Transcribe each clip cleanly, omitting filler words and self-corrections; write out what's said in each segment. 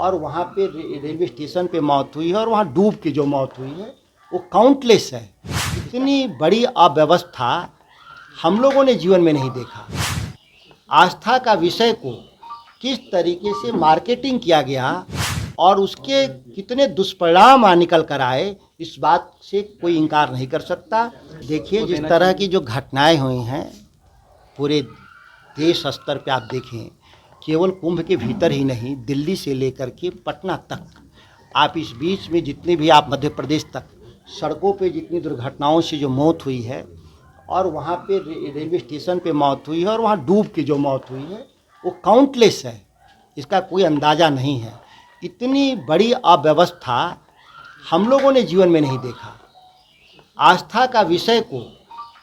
और वहाँ पे रेलवे स्टेशन पे मौत हुई है और वहाँ डूब के जो मौत हुई है वो काउंटलेस है। इतनी बड़ी अव्यवस्था हम लोगों ने जीवन में नहीं देखा। आस्था का विषय को किस तरीके से मार्केटिंग किया गया और उसके कितने दुष्परिणाम निकल कर आए, इस बात से कोई इनकार नहीं कर सकता। देखिए, जिस तरह की जो घटनाएं हुई हैं पूरे देश स्तर पे आप देखें, केवल कुंभ के भीतर ही नहीं, दिल्ली से लेकर के पटना तक, आप इस बीच में जितने भी आप मध्य प्रदेश तक सड़कों पे जितनी दुर्घटनाओं से जो मौत हुई है और वहाँ पे रेलवे स्टेशन पे मौत हुई है और वहाँ डूब के जो मौत हुई है वो काउंटलेस है, इसका कोई अंदाज़ा नहीं है। इतनी बड़ी अव्यवस्था हम लोगों ने जीवन में नहीं देखा। आस्था का विषय को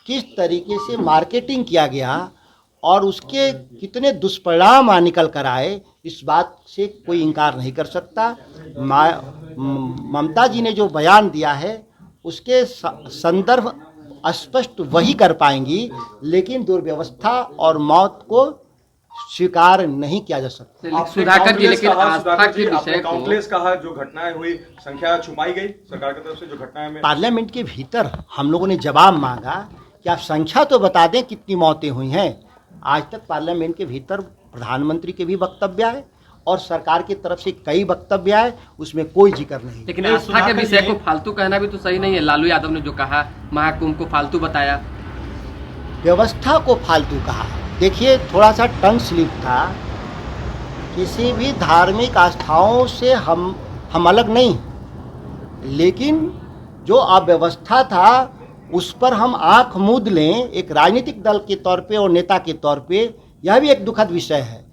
किस तरीके से मार्केटिंग किया गया और उसके कितने दुष्परिणाम निकल कर आए, इस बात से कोई इनकार नहीं कर सकता। ममता जी ने जो बयान दिया है उसके संदर्भ स्पष्ट वही कर पाएंगी, लेकिन दुर्व्यवस्था और मौत को स्वीकार नहीं किया जा सकता। सुधाकर जी, लेकिन आस्था के विषय को काउंटलेस कहा, जो घटनाएं हुई संख्या छुपाई गई सरकार की तरफ से, जो घटनाएं में पार्लियामेंट के भीतर हम लोगों ने जवाब मांगा कि आप संख्या तो बता दें कितनी मौतें हुई हैं। आज तक पार्लियामेंट के भीतर प्रधानमंत्री के भी वक्तव्य आए और सरकार की तरफ से कई वक्तव्य आए, उसमें कोई जिक्र नहीं। लेकिन आस्था के विषय को फालतू कहना भी तो सही नहीं है। लालू यादव ने जो कहा, महाकुंभ को फालतू बताया, व्यवस्था को फालतू कहा। देखिए, थोड़ा सा टंग स्लिप था। किसी भी धार्मिक आस्थाओं से हम अलग नहीं, लेकिन जो अव्यवस्था था उस पर हम आंख मूंद लें एक राजनीतिक दल के तौर पे और नेता के तौर पे, यह भी एक दुखद विषय है।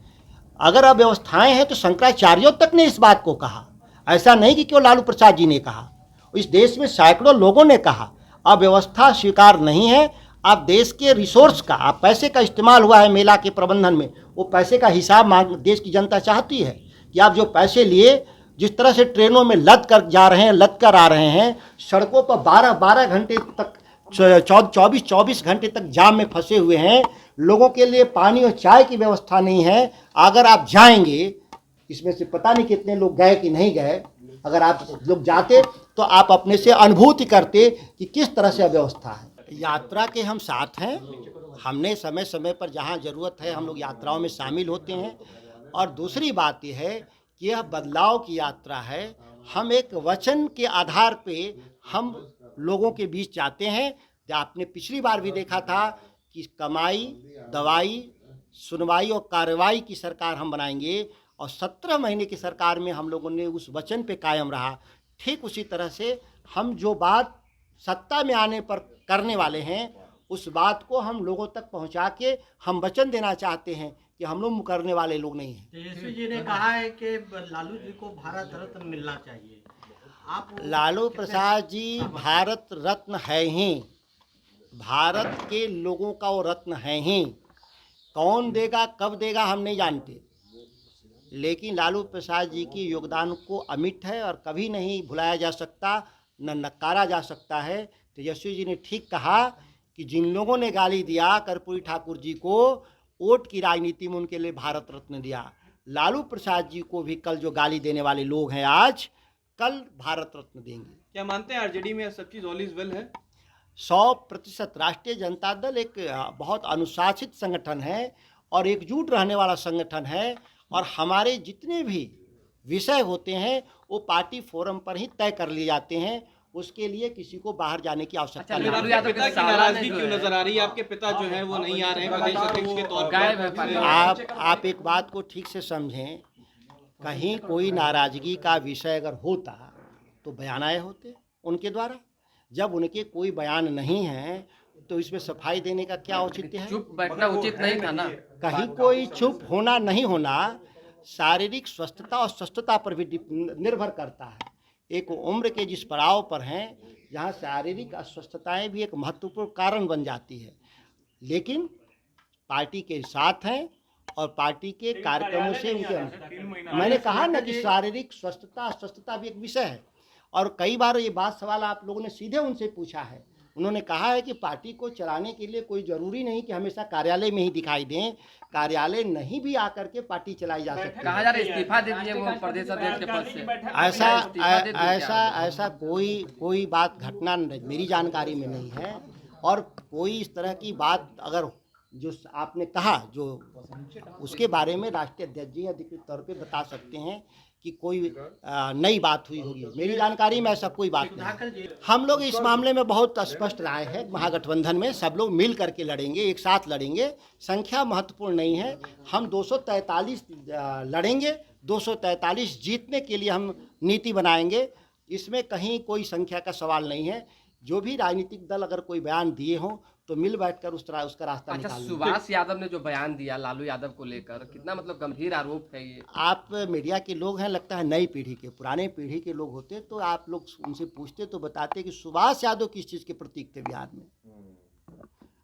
अगर अव्यवस्थाएं हैं तो शंकराचार्यों तक ने इस बात को कहा, ऐसा नहीं कि केवल लालू प्रसाद जी ने कहा, इस देश में सैकड़ों लोगों ने कहा अव्यवस्था स्वीकार नहीं है। आप देश के रिसोर्स का, आप पैसे का इस्तेमाल हुआ है मेला के प्रबंधन में, वो पैसे का हिसाब मांग देश की जनता चाहती है कि आप जो पैसे लिए, जिस तरह से ट्रेनों में लद कर जा रहे हैं, लद कर आ रहे हैं, सड़कों पर 12-12 घंटे तक, 24-24 घंटे तक जाम में फंसे हुए हैं, लोगों के लिए पानी और चाय की व्यवस्था नहीं है। अगर आप जाएंगे, इसमें से पता नहीं कितने लोग गए कि नहीं गए, अगर आप लोग जाते तो आप अपने से अनुभूति करते कि किस तरह से अव्यवस्था है। यात्रा के हम साथ हैं, हमने समय समय पर जहाँ ज़रूरत है हम लोग यात्राओं में शामिल होते हैं। और दूसरी बात यह है कि यह बदलाव की यात्रा है। हम एक वचन के आधार पे हम लोगों के बीच जाते हैं। आपने पिछली बार भी देखा था कि कमाई, दवाई, सुनवाई और कार्रवाई की सरकार हम बनाएंगे, और 17 महीने की सरकार में हम लोगों ने उस वचन पे कायम रहा। ठीक उसी तरह से हम जो बात सत्ता में आने पर करने वाले हैं, उस बात को हम लोगों तक पहुंचा के हम वचन देना चाहते हैं कि हम लोग मुकरने वाले लोग नहीं हैं। तेजस्वी जी ने कहा है कि लालू जी को भारत रत्न मिलना चाहिए। आप लालू प्रसाद जी भारत रत्न है ही, भारत के लोगों का वो रत्न है ही। कौन देगा, कब देगा, हम नहीं जानते, लेकिन लालू प्रसाद जी की योगदान को अमिट है और कभी नहीं भुलाया जा सकता, न नकारा जा सकता है। तेजस्वी जी ने ठीक कहा कि जिन लोगों ने गाली दिया कर्पूरी ठाकुर जी को, वोट की राजनीति में उनके लिए भारत रत्न दिया। लालू प्रसाद जी को भी कल जो गाली देने वाले लोग हैं आज, कल भारत रत्न देंगे। क्या मानते हैं आरजेडी में सब चीज ऑल इज वेल है? 100%। राष्ट्रीय जनता दल एक बहुत अनुशासित संगठन है और एकजुट रहने वाला संगठन है, और हमारे जितने भी विषय होते हैं वो पार्टी फोरम पर ही तय कर लिए जाते हैं। उसके लिए किसी को बाहर जाने की आवश्यकता नहीं लालू है। यादव पिता की नाराजगी क्यों नजर आ रही है? आपके पिता जो हैं वो नहीं आ रहे हैं प्रदेश अध्यक्ष के तौर पर। आप एक बात को ठीक से समझें, कहीं कोई नाराजगी का विषय अगर होता तो बयान आए होते उनके द्वारा। जब उनके कोई बयान नहीं है तो इसमें सफाई देने का क्या औचित्य है? चुप बैठना उचित नहीं था ना। कहीं कोई चुप होना नहीं होना शारीरिक स्वस्थता और स्वस्थता पर भी निर्भर करता है। एक उम्र के जिस पड़ाव पर हैं, जहाँ शारीरिक अस्वस्थताएं भी एक महत्वपूर्ण कारण बन जाती है, लेकिन पार्टी के साथ हैं और पार्टी के कार्यक्रमों से उनके, मैंने कहा ना कि शारीरिक स्वस्थता अस्वस्थता भी एक विषय है। और कई बार ये बात सवाल आप लोगों ने सीधे उनसे पूछा है उन्होंने कहा है कि पार्टी को चलाने के लिए कोई ज़रूरी नहीं कि हमेशा कार्यालय में ही दिखाई दें, कार्यालय नहीं भी आकर के पार्टी चलाई जा सकती है। कहा जा रहा है इस्तीफा दे दिए वो प्रदेश अध्यक्ष के पद से। ऐसा इस्तीफा दे दिए क्या? ऐसा कोई बात घटना मेरी जानकारी में नहीं है, और कोई इस तरह की बात अगर जो आपने कहा जो उसके बारे में राष्ट्रीय अध्यक्ष जी अधिकृत तौर पे बता सकते हैं कि कोई नई बात हुई होगी। मेरी जानकारी में ऐसा कोई बात नहीं। हम लोग इस मामले में बहुत स्पष्ट राय है, महागठबंधन में सब लोग मिल करके लड़ेंगे, एक साथ लड़ेंगे, संख्या महत्वपूर्ण नहीं है। हम 243 लड़ेंगे, 243 जीतने के लिए हम नीति बनाएंगे, इसमें कहीं कोई संख्या का सवाल नहीं है। जो भी राजनीतिक दल अगर कोई बयान दिए हों तो मिल बैठकर उसका रास्ता अच्छा, निकालेंगे। सुभाष यादव ने जो बयान दिया लालू यादव को लेकर, कितना मतलब गंभीर आरोप है ये। आप मीडिया के लोग हैं, लगता है नई पीढ़ी के, पुराने पीढ़ी के लोग होते तो आप लोग उनसे पूछते तो बताते कि सुभाष यादव किस चीज़ के प्रतीक थे बिहार में।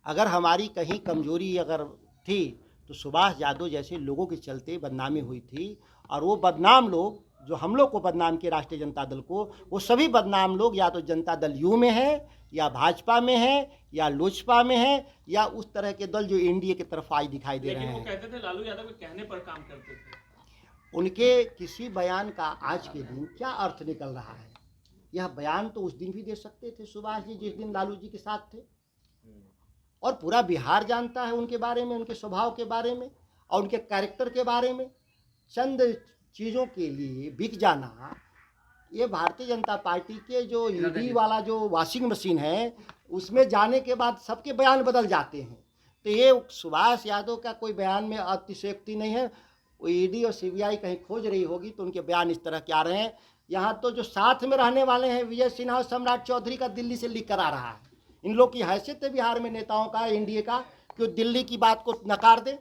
अगर हमारी कहीं कमजोरी अगर थी तो सुभाष यादव जैसे लोगों के चलते बदनामी हुई थी, और वो बदनाम लोग जो हम लोग को बदनाम किए राष्ट्रीय जनता दल को, वो सभी बदनाम लोग या तो जनता दल यू में है, या भाजपा में है, या लोजपा में है, या उस तरह के दल जो एनडीए की तरफ आज दिखाई दे रहे हैं। वो कहते थे लालू यादव के कहने पर काम करते थे। उनके किसी बयान का आज के दिन क्या अर्थ निकल रहा है? यह बयान तो उस दिन भी दे सकते थे सुभाष जी जिस दिन लालू जी के साथ थे, और पूरा बिहार जानता है उनके बारे में, उनके स्वभाव के बारे में और उनके कैरेक्टर के बारे में। चंद चीज़ों के लिए बिक जाना, ये भारतीय जनता पार्टी के जो ईडी वाला जो वॉशिंग मशीन है उसमें जाने के बाद सबके बयान बदल जाते हैं। तो ये सुभाष यादव का कोई बयान में अतिशयोक्ति नहीं है। वो ईडी और सीबीआई कहीं खोज रही होगी तो उनके बयान इस तरह के आ रहे हैं। यहाँ तो जो साथ में रहने वाले हैं विजय सिन्हा और सम्राट चौधरी का दिल्ली से लीक करा रहा है। इन लोग की हैसियत है बिहार में नेताओं का, एनडीए का, कि वो दिल्ली की बात को नकार दे।